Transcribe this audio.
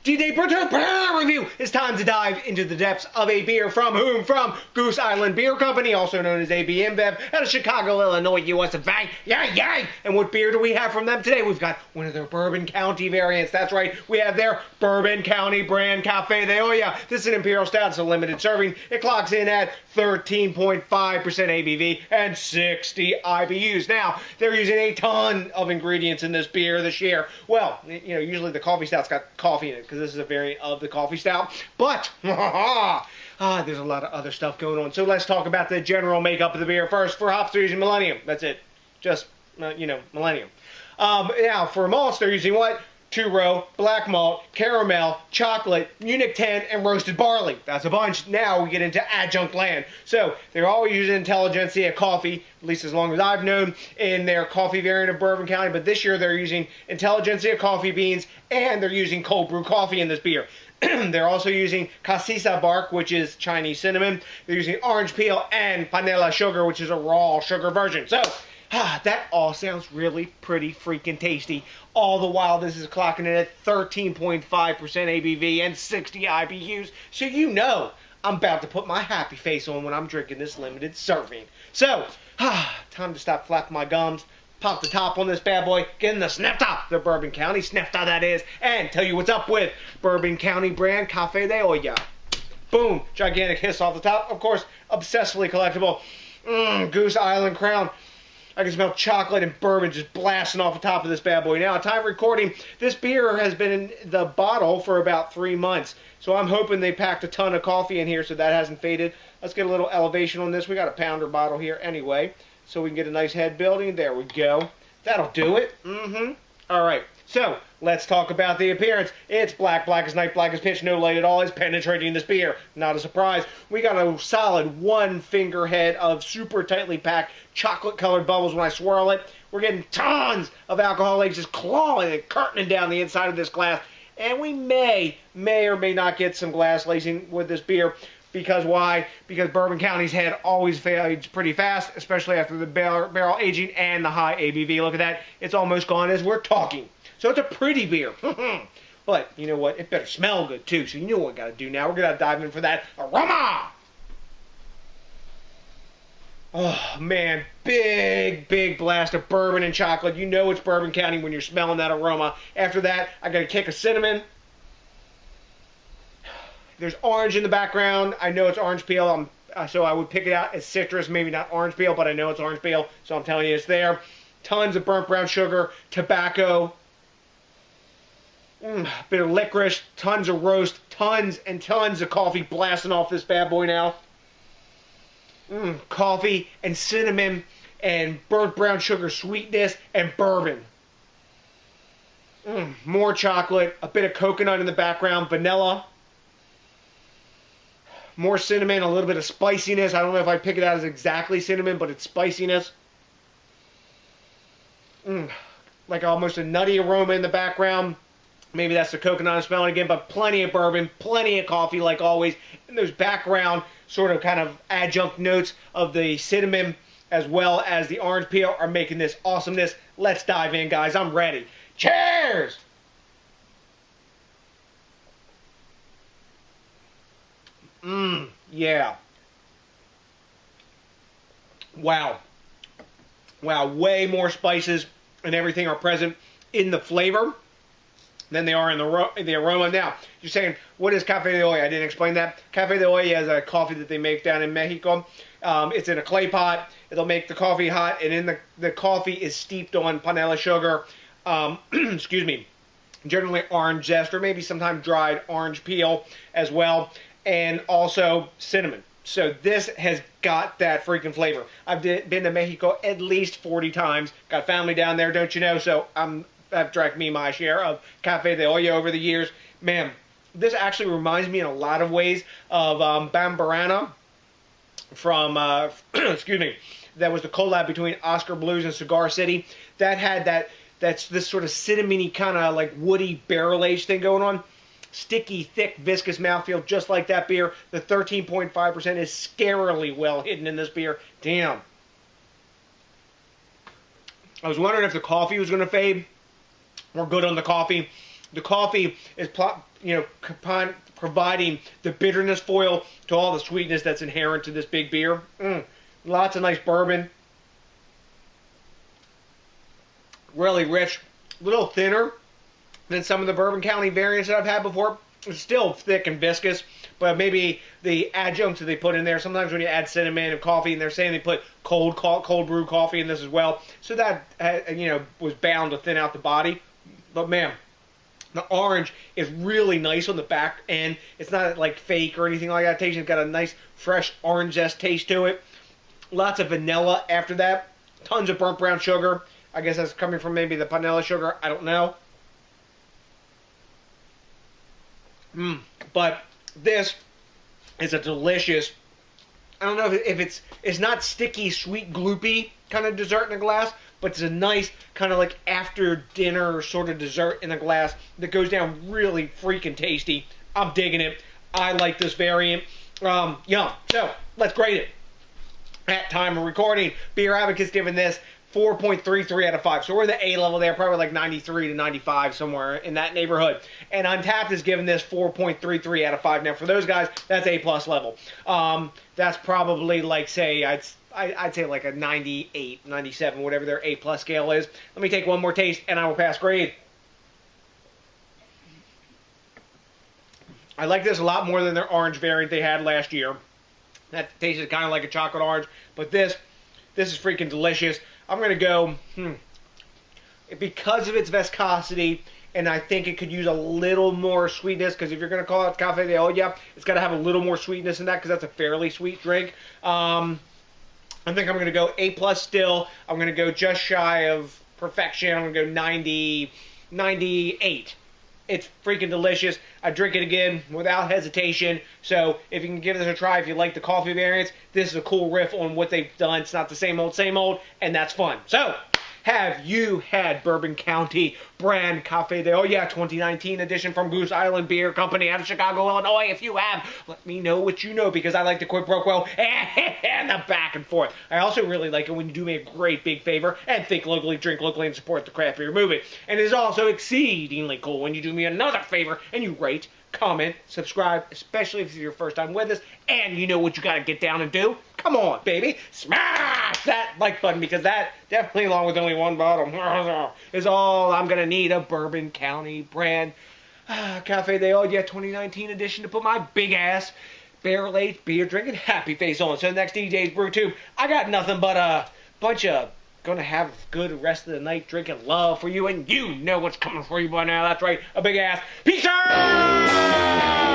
DJs BrewTube beer review. It's time to dive into the depths of a beer from whom? From Goose Island Beer Company, also known as AB InBev, out of Chicago, Illinois, US of A. Yay, yay! And what beer do we have from them today? We've got one of their Bourbon County variants. That's right, we have their Bourbon County brand Café de Olla. This is an Imperial Stout. It's a limited serving. It clocks in at 13.5% ABV and 60 IBUs. Now, they're using a ton of ingredients in this beer this year. Well, you know, usually the coffee stout's got coffee in it, because this is a variant of the coffee stout. But, there's a lot of other stuff going on. So let's talk about the general makeup of the beer. First, for hops, they're using Millennium. That's it. Just, Millennium. Now, for malts, they're using what? Two-row, black malt, caramel, chocolate, Munich 10, and roasted barley. That's a bunch. Now we get into adjunct land. So they're always using Intelligentsia Coffee, at least as long as I've known, in their coffee variant of Bourbon County. But this year they're using Intelligentsia coffee beans, and they're using cold brew coffee in this beer. They're also using cassia bark, which is Chinese cinnamon. They're using orange peel and panela sugar, which is a raw sugar version. So, that all sounds really pretty freaking tasty. All the while, this is clocking in at 13.5% ABV and 60 IBUs. So you know I'm about to put my happy face on when I'm drinking this limited serving. So, time to stop flapping my gums, pop the top on this bad boy, get in the snifter, the Bourbon County snifter that is, and tell you what's up with Bourbon County brand Café de Olla. Boom, gigantic hiss off the top. Of course, obsessively collectible. Goose Island Crown. I can smell chocolate and bourbon just blasting off the top of this bad boy. Now, at time of recording, this beer has been in the bottle for about 3 months. So I'm hoping they packed a ton of coffee in here so that hasn't faded. Let's get a little elevation on this. We got a pounder bottle here anyway, so we can get a nice head building. There we go. That'll do it. All right. So, let's talk about the appearance. It's black as night, black as pitch, no light at all. It's penetrating this beer. Not a surprise. We got a solid 1 finger head of super tightly packed chocolate-colored bubbles when I swirl it. We're getting tons of alcohol legs just clawing and curtaining down the inside of this glass. And we may or may not get some glass lacing with this beer. Because why? Because Bourbon County's head always fades pretty fast, especially after the barrel aging and the high ABV. Look at that. It's almost gone as we're talking. So it's a pretty beer. But you know what? It better smell good too. So you know what we got to do now. We're going to dive in for that aroma. Oh man, big blast of bourbon and chocolate. You know it's Bourbon County when you're smelling that aroma. After that, I got a kick of cinnamon. There's orange in the background. I know it's orange peel, so I would pick it out as citrus, maybe not orange peel, but I know it's orange peel, so I'm telling you it's there. Tons of burnt brown sugar, tobacco, bit of licorice, tons of roast, tons and tons of coffee blasting off this bad boy now. Coffee and cinnamon and burnt brown sugar sweetness and bourbon. More chocolate, a bit of coconut in the background, vanilla. More cinnamon, a little bit of spiciness. I don't know if I pick it out as exactly cinnamon, but it's spiciness. Like almost a nutty aroma in the background. Maybe that's the coconut I'm smelling again, but plenty of bourbon, plenty of coffee like always. And those background sort of kind of adjunct notes of the cinnamon as well as the orange peel are making this awesomeness. Let's dive in, guys. I'm ready. Cheers! Yeah. Wow, way more spices and everything are present in the flavor than they are in the aroma. Now, you're saying, what is Café de Olla? I didn't explain that. Café de Olla is a coffee that they make down in Mexico. It's in a clay pot. It'll make the coffee hot, and in the coffee is steeped on panela sugar. Excuse me. Generally orange zest, or maybe sometimes dried orange peel as well. And also cinnamon. So this has got that freaking flavor. I've been to Mexico at least 40 times. Got family down there, don't you know? So I've drank me my share of Café de Olla over the years. Man, this actually reminds me in a lot of ways of Bambarana from, excuse me, that was the collab between Oscar Blues and Cigar City. That had that's this sort of cinnamony kind of like woody barrel aged thing going on. Sticky, thick, viscous mouthfeel, just like that beer. The 13.5% is scarily well hidden in this beer. Damn. I was wondering if the coffee was going to fade. We're good on the coffee. The coffee is, providing the bitterness foil to all the sweetness that's inherent to this big beer. Lots of nice bourbon. Really rich. A little thinner than some of the Bourbon County variants that I've had before. It's still thick and viscous, but maybe the adjuncts that they put in there, sometimes when you add cinnamon and coffee, and they're saying they put cold brew coffee in this as well, so that, was bound to thin out the body. But man, the orange is really nice on the back end. It's not like fake or anything like that. It's got a nice, fresh orange zest taste to it. Lots of vanilla after that. Tons of burnt brown sugar. I guess that's coming from maybe the panela sugar. I don't know. But this is a delicious, I don't know if it's not sticky, sweet, gloopy kind of dessert in a glass, but it's a nice kind of like after dinner sort of dessert in a glass that goes down really freaking tasty. I'm digging it. I like this variant. Yum. So, let's grade it. At time of recording, Beer Advocate's giving this 4.33 out of 5. So we're in the A level there, probably like 93 to 95, somewhere in that neighborhood. And Untapped is giving this 4.33 out of 5. Now, for those guys, that's A+ level. That's probably like, say, I'd say like a 98, 97, whatever their A+ scale is. Let me take one more taste, and I will pass grade. I like this a lot more than their orange variant they had last year. That tasted kind of like a chocolate orange, but this is freaking delicious. I'm going to go, because of its viscosity, and I think it could use a little more sweetness, because if you're going to call it Café de Olla, it's got to have a little more sweetness in that, because that's a fairly sweet drink. I think I'm going to go A+ still. I'm going to go just shy of perfection. I'm going to go 90, 98. It's freaking delicious. I drink it again without hesitation. So if you can give this a try, if you like the coffee variants, this is a cool riff on what they've done. It's not the same old, and that's fun. So, have you had Bourbon County brand Café de Olla 2019 edition from Goose Island Beer Company out of Chicago, Illinois? If you have, let me know what you know, because I like the quid pro quo and the back and forth. I also really like it when you do me a great big favor and think locally, drink locally, and support the craft beer movement. And it is also exceedingly cool when you do me another favor and you rate, comment, subscribe, especially if it's your first time with us, and you know what you gotta get down and do. Come on, baby. Smash that like button, because that, definitely along with only one bottle, is all I'm gonna need. A Bourbon County brand Café de Olla 2019 edition to put my big ass barrel-aged beer drinking happy face on. So next DJs BrewTube, I got nothing but a bunch of gonna have a good rest of the night drinking love for you, and you know what's coming for you by now. That's right, a big ass peace out!